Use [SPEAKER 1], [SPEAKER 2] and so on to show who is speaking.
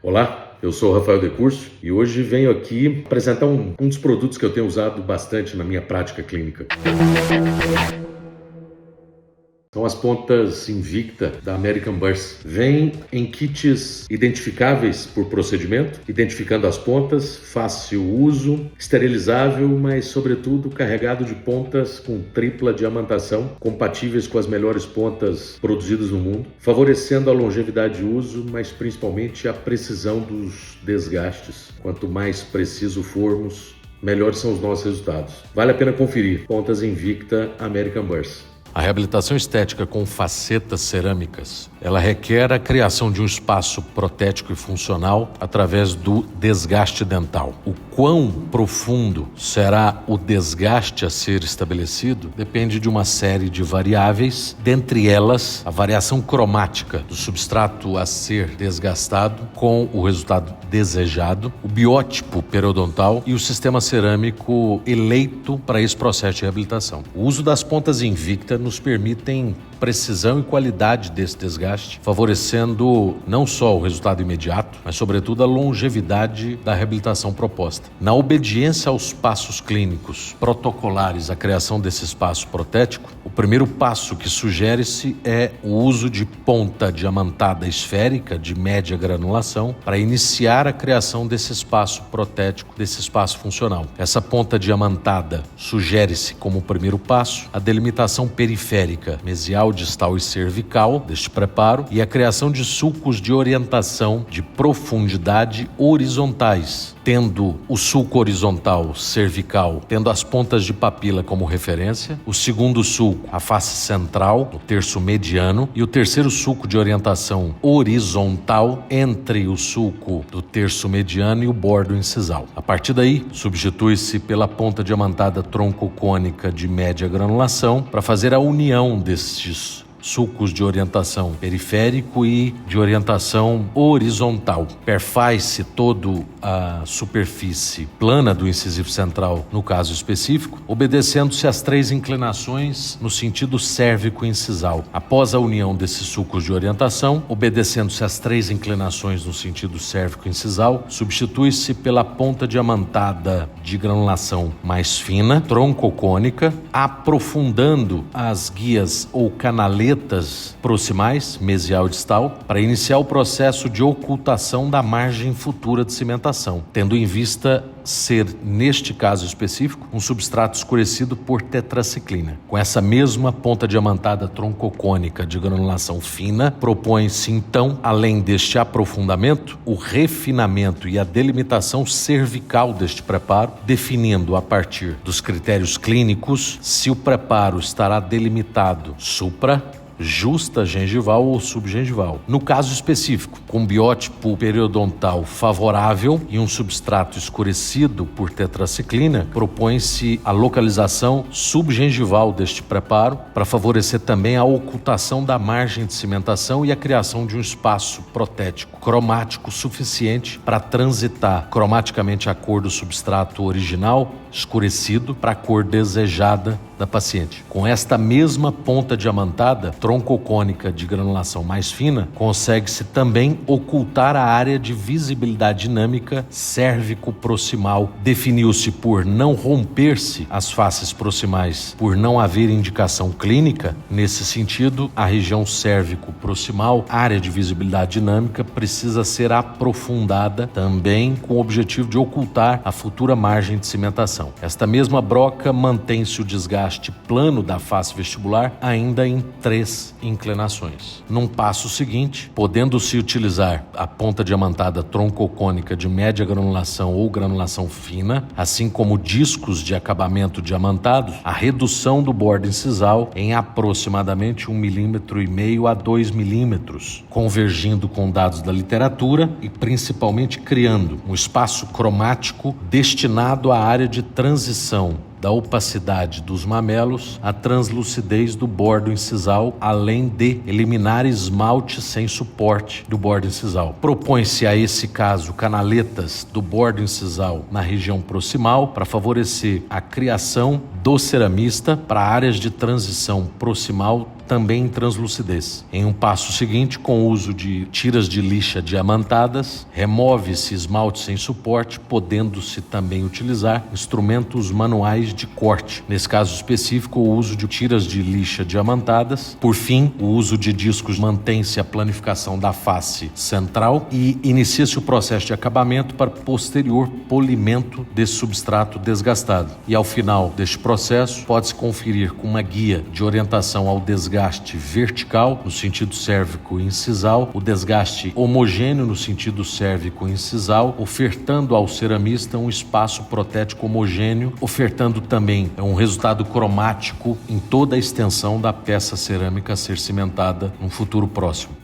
[SPEAKER 1] Olá, eu sou o Rafael Decurso e hoje venho aqui apresentar um dos produtos que eu tenho usado bastante na minha prática clínica. São as pontas Invicta da American Burst. Vêm em kits identificáveis por procedimento, identificando as pontas, fácil uso, esterilizável, mas sobretudo carregado de pontas com tripla diamantação, compatíveis com as melhores pontas produzidas no mundo, favorecendo a longevidade de uso, mas principalmente a precisão dos desgastes. Quanto mais preciso formos, melhores são os nossos resultados. Vale a pena conferir. Pontas Invicta American Burst.
[SPEAKER 2] A reabilitação estética com facetas cerâmicas, ela requer a criação de um espaço protético e funcional através do desgaste dental. O quão profundo será o desgaste a ser estabelecido depende de uma série de variáveis, dentre elas a variação cromática do substrato a ser desgastado com o resultado desejado, o biótipo periodontal e o sistema cerâmico eleito para esse processo de reabilitação. O uso das pontas Invicta nos permitem precisão e qualidade desse desgaste, favorecendo não só o resultado imediato, mas sobretudo a longevidade da reabilitação proposta. Na obediência aos passos clínicos protocolares à criação desse espaço protético, o primeiro passo que sugere-se é o uso de ponta diamantada esférica de média granulação para iniciar a criação desse espaço protético, desse espaço funcional. Essa ponta diamantada sugere-se como primeiro passo a delimitação periférica, mesial, distal e cervical deste preparo e a criação de sulcos de orientação de profundidade horizontais, tendo o sulco horizontal cervical, tendo as pontas de papila como referência, o segundo sulco, a face central, o terço mediano, e o terceiro sulco de orientação horizontal entre o sulco do terço mediano e o bordo incisal. A partir daí, substitui-se pela ponta diamantada troncocônica de média granulação para fazer a união destes sulcos de orientação periférico e de orientação horizontal. Perfaz-se toda a superfície plana do incisivo central, no caso específico, obedecendo-se às três inclinações no sentido cérvico-incisal. Após a união desses sulcos de orientação, obedecendo-se às três inclinações no sentido cérvico-incisal, substitui-se pela ponta diamantada de granulação mais fina, troncocônica, aprofundando as guias ou canaletas proximais, mesial e distal, para iniciar o processo de ocultação da margem futura de cimentação, tendo em vista ser, neste caso específico, um substrato escurecido por tetraciclina. Com essa mesma ponta diamantada troncocônica de granulação fina, propõe-se então, além deste aprofundamento, o refinamento e a delimitação cervical deste preparo, definindo a partir dos critérios clínicos se o preparo estará delimitado supra, justa gengival ou subgengival. No caso específico, com biótipo periodontal favorável e um substrato escurecido por tetraciclina, propõe-se a localização subgengival deste preparo para favorecer também a ocultação da margem de cimentação e a criação de um espaço protético cromático suficiente para transitar cromaticamente a cor do substrato original escurecido para a cor desejada da paciente. Com esta mesma ponta diamantada, troncocônica de granulação mais fina, consegue-se também ocultar a área de visibilidade dinâmica cérvico-proximal. Definiu-se por não romper-se as faces proximais, por não haver indicação clínica. Nesse sentido, a região cérvico-proximal, área de visibilidade dinâmica, precisa ser aprofundada também com o objetivo de ocultar a futura margem de cimentação. Esta mesma broca mantém-se o desgaste plano da face vestibular ainda em três inclinações. Num passo seguinte, podendo-se utilizar a ponta diamantada troncocônica de média granulação ou granulação fina, assim como discos de acabamento diamantados, a redução do bordo incisal em aproximadamente 1,5 mm a 2 mm, convergindo com dados da literatura e principalmente criando um espaço cromático destinado à área de transição da opacidade dos mamelos à translucidez do bordo incisal, além de eliminar esmalte sem suporte do bordo incisal. Propõe-se a esse caso canaletas do bordo incisal na região proximal para favorecer a criação do ceramista para áreas de transição proximal também em translucidez. Em um passo seguinte, com o uso de tiras de lixa diamantadas, remove-se esmalte sem suporte, podendo-se também utilizar instrumentos manuais de corte. Nesse caso específico, o uso de tiras de lixa diamantadas. Por fim, o uso de discos mantém-se a planificação da face central e inicia-se o processo de acabamento para posterior polimento desse substrato desgastado. E ao final deste processo, pode-se conferir com uma guia de orientação ao desgaste vertical, no sentido cérvico-incisal, o desgaste homogêneo no sentido cérvico-incisal, ofertando ao ceramista um espaço protético homogêneo, ofertando também um resultado cromático em toda a extensão da peça cerâmica a ser cimentada num futuro próximo.